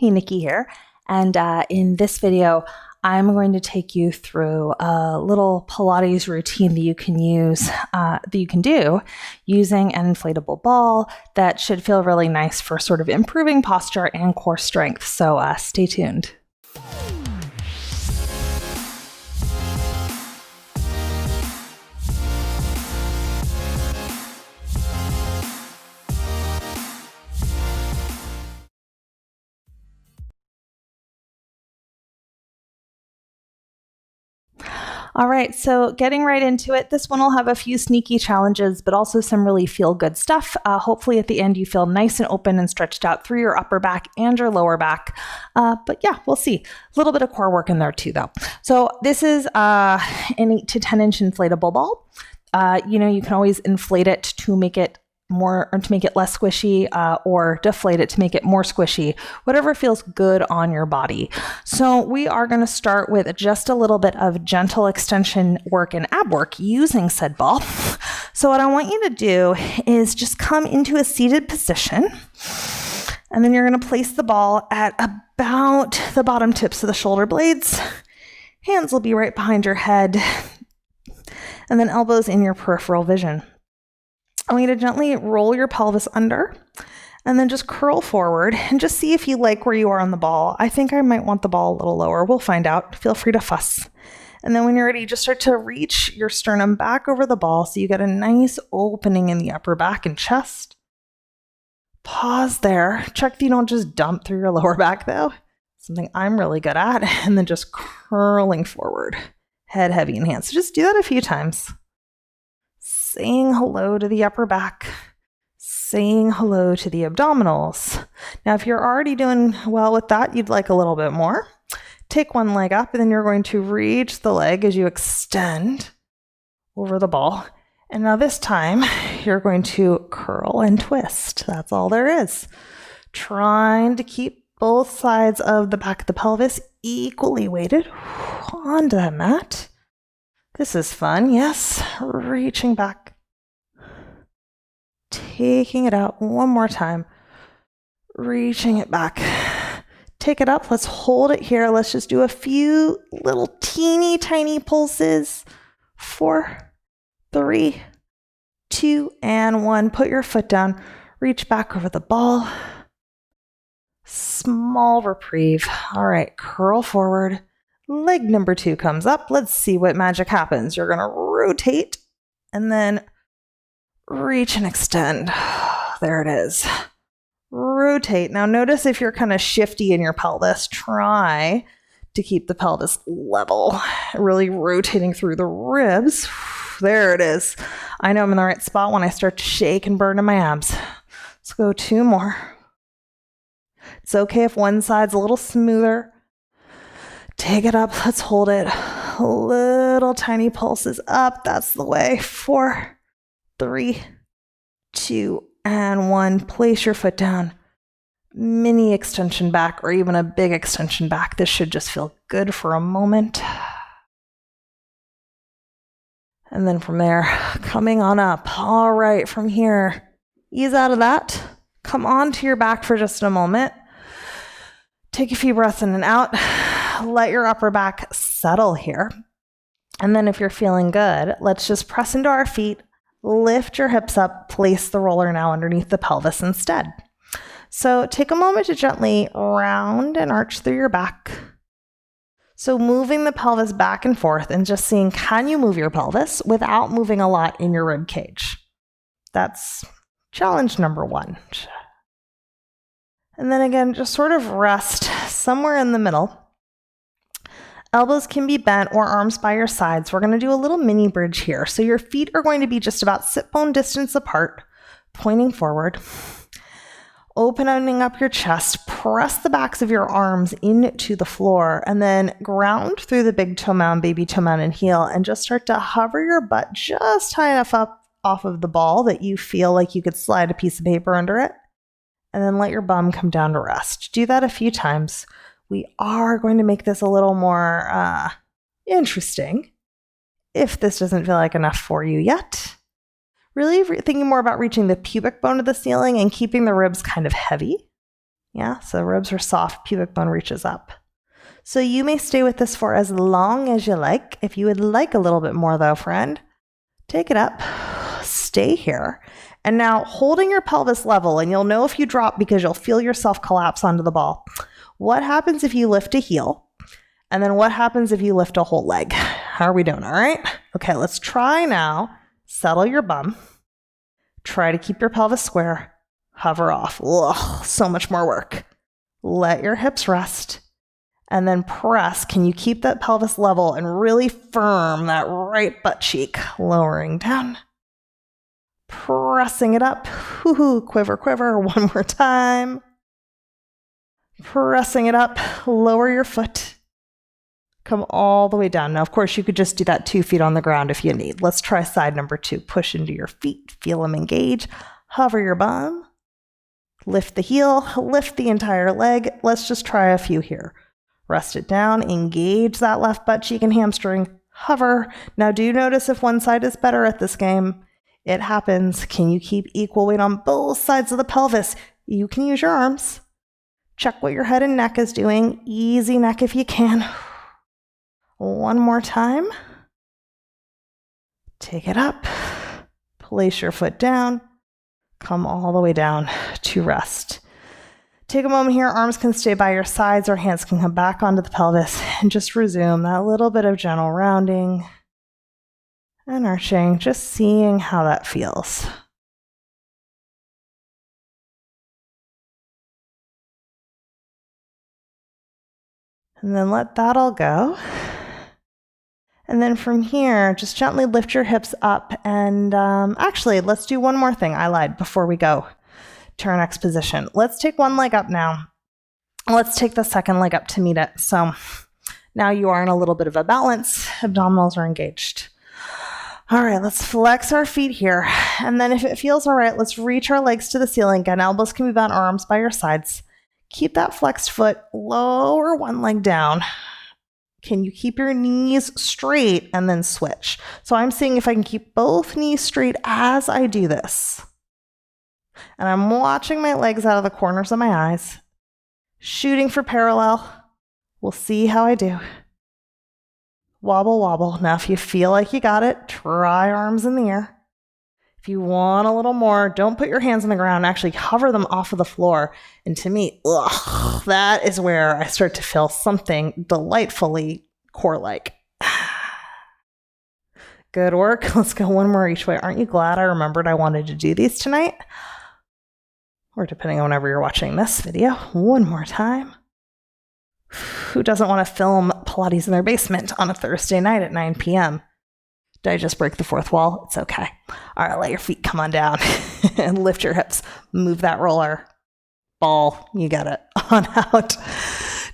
Hey, Nikki here. And in this video, I'm going to take you through a little Pilates routine that you can do using an inflatable ball that should feel really nice for sort of improving posture and core strength. So stay tuned. All right, so getting right into it, this one will have a few sneaky challenges, but also some really feel-good stuff. Hopefully at the end you feel nice and open and stretched out through your upper back and your lower back. But yeah, we'll see. A little bit of core work in there too, though. So this is an 8 to 10 inch inflatable ball. You can always inflate it to make it less squishy, or deflate it to make it more squishy, whatever feels good on your body. So we are going to start with just a little bit of gentle extension work and ab work using said ball. So what I want you to do is just come into a seated position, and then you're going to place the ball at about the bottom tips of the shoulder blades. Hands will be right behind your head, and then elbows in your peripheral vision. I want you to gently roll your pelvis under and then just curl forward and just see if you like where you are on the ball. I think I might want the ball a little lower. We'll find out. Feel free to fuss. And then when you're ready, just start to reach your sternum back over the ball so you get a nice opening in the upper back and chest. Pause there. Check that you don't just dump through your lower back though. Something I'm really good at. And then just curling forward. Head heavy and hands. So just do that a few times. Saying hello to the upper back, saying hello to the abdominals. Now, if you're already doing well with that, you'd like a little bit more. Take one leg up, and then you're going to reach the leg as you extend over the ball. And now this time, you're going to curl and twist. That's all there is. Trying to keep both sides of the back of the pelvis equally weighted onto that mat. This is fun, yes. Reaching back. Taking it out one more time. Reaching it back. Take it up. Let's hold it here. Let's just do a few little teeny tiny pulses. 4, 3, 2, and 1. Put your foot down. Reach back over the ball. Small reprieve. All right, curl forward. Leg number 2 comes up. Let's see what magic happens. You're going to rotate and then reach and extend. There it is. Rotate. Now notice if you're kind of shifty in your pelvis, try to keep the pelvis level, really rotating through the ribs. There it is. I know I'm in the right spot when I start to shake and burn in my abs. Let's go 2 more. It's okay if one side's a little smoother. Take it up. Let's hold it. Little tiny pulses up. That's the way. 4, 3, 2, and 1. Place your foot down. Mini extension back or even a big extension back. This should just feel good for a moment. And then from there, coming on up. All right, from here, ease out of that. Come onto your back for just a moment. Take a few breaths in and out. Let your upper back settle here. And then if you're feeling good, let's just press into our feet, lift your hips up, place the roller now underneath the pelvis instead. So take a moment to gently round and arch through your back. So moving the pelvis back and forth and just seeing, can you move your pelvis without moving a lot in your rib cage? That's challenge number 1. And then again, just sort of rest somewhere in the middle. Elbows can be bent or arms by your sides. We're going to do a little mini bridge here. So your feet are going to be just about sit bone distance apart, pointing forward. Opening up your chest, press the backs of your arms into the floor, and then ground through the big toe mound, baby toe mound, and heel, and just start to hover your butt just high enough up off of the ball that you feel like you could slide a piece of paper under it. And then let your bum come down to rest. Do that a few times. We are going to make this a little more interesting if this doesn't feel like enough for you yet. Really thinking more about reaching the pubic bone of the ceiling and keeping the ribs kind of heavy. Yeah, so the ribs are soft, pubic bone reaches up. So you may stay with this for as long as you like. If you would like a little bit more though, friend, take it up, stay here. And now holding your pelvis level, and you'll know if you drop because you'll feel yourself collapse onto the ball. What happens if you lift a heel? And then what happens if you lift a whole leg? How are we doing? All right. Okay, let's try now. Settle your bum. Try to keep your pelvis square. Hover off. Ugh, so much more work. Let your hips rest. And then press. Can you keep that pelvis level and really firm that right butt cheek? Lowering down. Pressing it up. Woo-hoo, quiver, quiver. One more time. Pressing it up. Lower your foot. Come all the way down. Now, of course, you could just do that 2 feet on the ground if you need. Let's try side number 2. Push into your feet. Feel them engage. Hover your bum. Lift the heel. Lift the entire leg. Let's just try a few here. Rest it down. Engage that left butt cheek and hamstring. Hover. Now, do notice if one side is better at this game. It happens. Can you keep equal weight on both sides of the pelvis? You can use your arms. Check what your head and neck is doing. Easy neck if you can. One more time. Take it up. Place your foot down. Come all the way down to rest. Take a moment here. Arms can stay by your sides or hands can come back onto the pelvis and just resume that little bit of gentle rounding and arching, just seeing how that feels. And then let that all go. And then from here, just gently lift your hips up. And actually, let's do one more thing. I lied before we go to our next position. Let's take one leg up now. Let's take the second leg up to meet it. So now you are in a little bit of a balance. Abdominals are engaged. All right, let's flex our feet here. And then if it feels all right, let's reach our legs to the ceiling. Again, elbows can be bent, arms by your sides. Keep that flexed foot, lower one leg down. Can you keep your knees straight and then switch? So I'm seeing if I can keep both knees straight as I do this. And I'm watching my legs out of the corners of my eyes, shooting for parallel. We'll see how I do. Wobble, wobble. Now, if you feel like you got it, try arms in the air. If you want a little more, don't put your hands on the ground. Actually, hover them off of the floor. And to me, that is where I start to feel something delightfully core-like. Good work. Let's go one more each way. Aren't you glad I remembered I wanted to do these tonight? Or depending on whenever you're watching this video. One more time. Who doesn't want to film Pilates in their basement on a Thursday night at 9 p.m.? Did I just break the fourth wall? It's okay. All right, let your feet come on down and lift your hips. Move that roller. Ball, you got it. On out.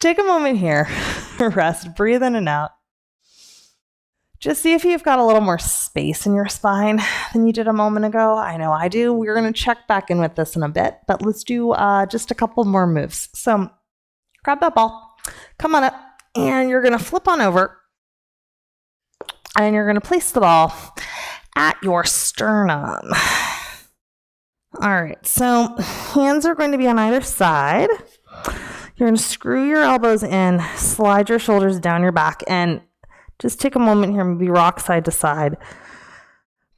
Take a moment here. Rest, breathe in and out. Just see if you've got a little more space in your spine than you did a moment ago. I know I do. We're going to check back in with this in a bit, but let's do just a couple more moves. So grab that ball, come on up, and you're going to flip on over. And you're going to place the ball at your sternum. All right, so hands are going to be on either side. You're going to screw your elbows in, slide your shoulders down your back, and just take a moment here, maybe rock side to side.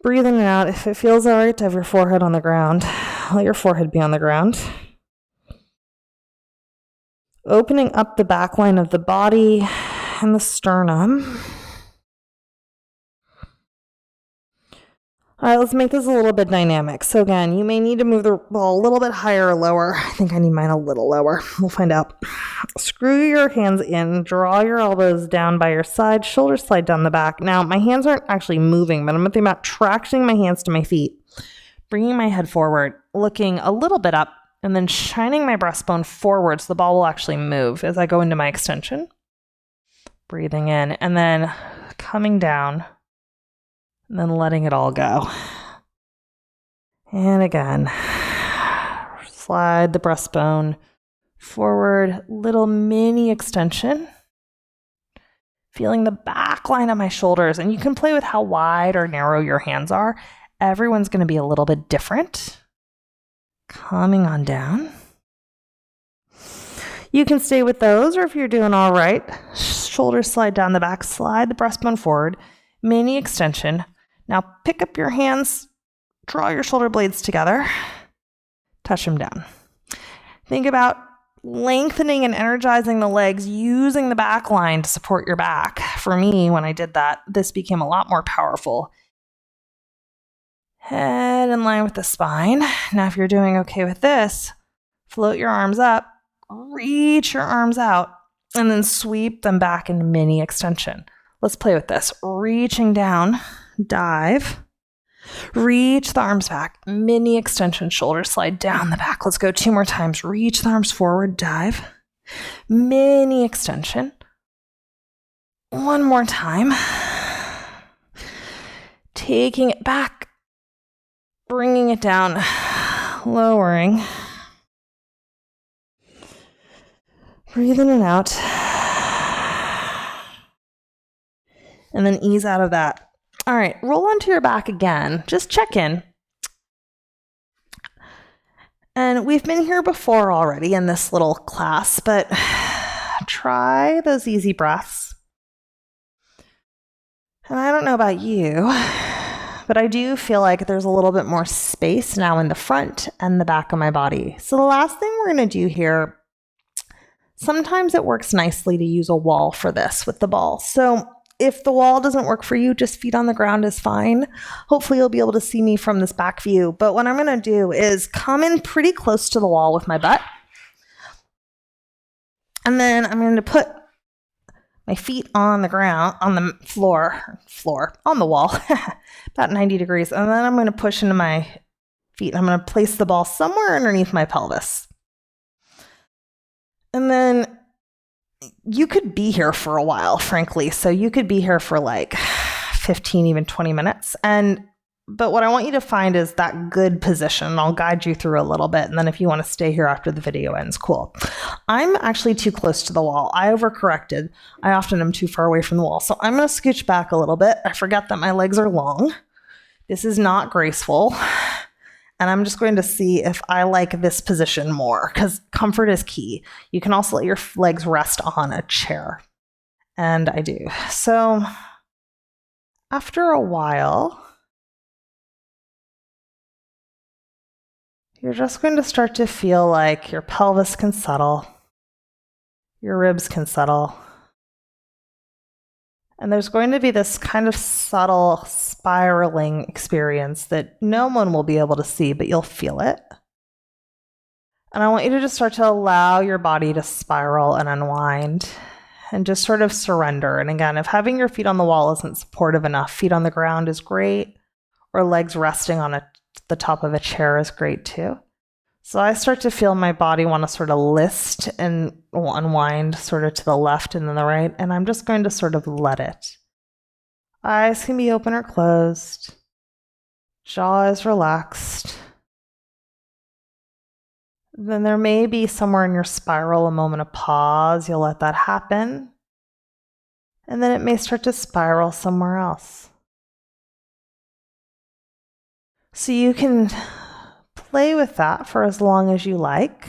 Breathe in and out. If it feels all right to have your forehead on the ground, let your forehead be on the ground. Opening up the back line of the body and the sternum. All right, let's make this a little bit dynamic. So again, you may need to move the ball a little bit higher or lower. I think I need mine a little lower. We'll find out. Screw your hands in, draw your elbows down by your side, shoulders slide down the back. Now, my hands aren't actually moving, but I'm thinking about tractioning my hands to my feet, bringing my head forward, looking a little bit up, and then shining my breastbone forward so the ball will actually move as I go into my extension. Breathing in, and then coming down. And then letting it all go. And again, slide the breastbone forward, little mini extension. Feeling the back line of my shoulders. And you can play with how wide or narrow your hands are. Everyone's going to be a little bit different. Coming on down. You can stay with those, or if you're doing all right, shoulders slide down the back, slide the breastbone forward, mini extension. Now pick up your hands, draw your shoulder blades together, touch them down. Think about lengthening and energizing the legs using the back line to support your back. For me, when I did that, this became a lot more powerful. Head in line with the spine. Now, if you're doing okay with this, float your arms up, reach your arms out, and then sweep them back into mini extension. Let's play with this. Reaching down, dive, reach the arms back, mini extension, shoulders slide down the back. Let's go 2 more times. Reach the arms forward, dive, mini extension. 1 more time. Taking it back, bringing it down, lowering. Breathe in and out. And then ease out of that. All right, roll onto your back again. Just check in. And we've been here before already in this little class, but try those easy breaths. And I don't know about you, but I do feel like there's a little bit more space now in the front and the back of my body. So the last thing we're going to do here, sometimes it works nicely to use a wall for this with the ball. So if the wall doesn't work for you, just feet on the ground is fine. Hopefully you'll be able to see me from this back view. But what I'm going to do is come in pretty close to the wall with my butt. And then I'm going to put my feet on the ground, on the floor, on the wall, about 90 degrees. And then I'm going to push into my feet. I'm going to place the ball somewhere underneath my pelvis. And then you could be here for a while, frankly. So you could be here for like 15, even 20 minutes. But what I want you to find is that good position. I'll guide you through a little bit. And then if you want to stay here after the video ends, cool. I'm actually too close to the wall. I overcorrected. I often am too far away from the wall. So I'm going to scooch back a little bit. I forget that my legs are long. This is not graceful. And I'm just going to see if I like this position more, because comfort is key. You can also let your legs rest on a chair. And I do. So after a while, you're just going to start to feel like your pelvis can settle, your ribs can settle. And there's going to be this kind of subtle spiraling experience that no one will be able to see, but you'll feel it. And I want you to just start to allow your body to spiral and unwind and just sort of surrender. And again, if having your feet on the wall isn't supportive enough, feet on the ground is great, or legs resting on the top of a chair is great too. So I start to feel my body want to sort of list and unwind sort of to the left and then the right. And I'm just going to sort of let it. Eyes can be open or closed. Jaw is relaxed. Then there may be somewhere in your spiral a moment of pause. You'll let that happen. And then it may start to spiral somewhere else. So you can play with that for as long as you like.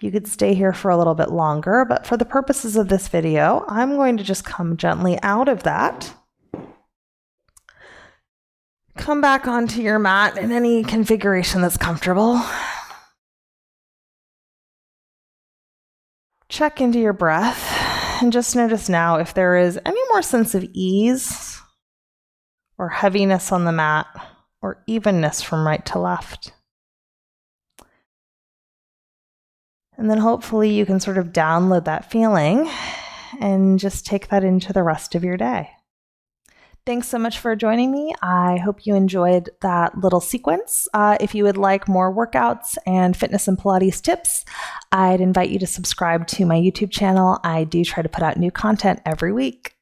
You could stay here for a little bit longer, but for the purposes of this video, I'm going to just come gently out of that. Come back onto your mat in any configuration that's comfortable. Check into your breath and just notice now if there is any more sense of ease or heaviness on the mat, or evenness from right to left. And then hopefully you can sort of download that feeling and just take that into the rest of your day. Thanks so much for joining me. I hope you enjoyed that little sequence. If you would like more workouts and fitness and Pilates tips, I'd invite you to subscribe to my YouTube channel. I do try to put out new content every week.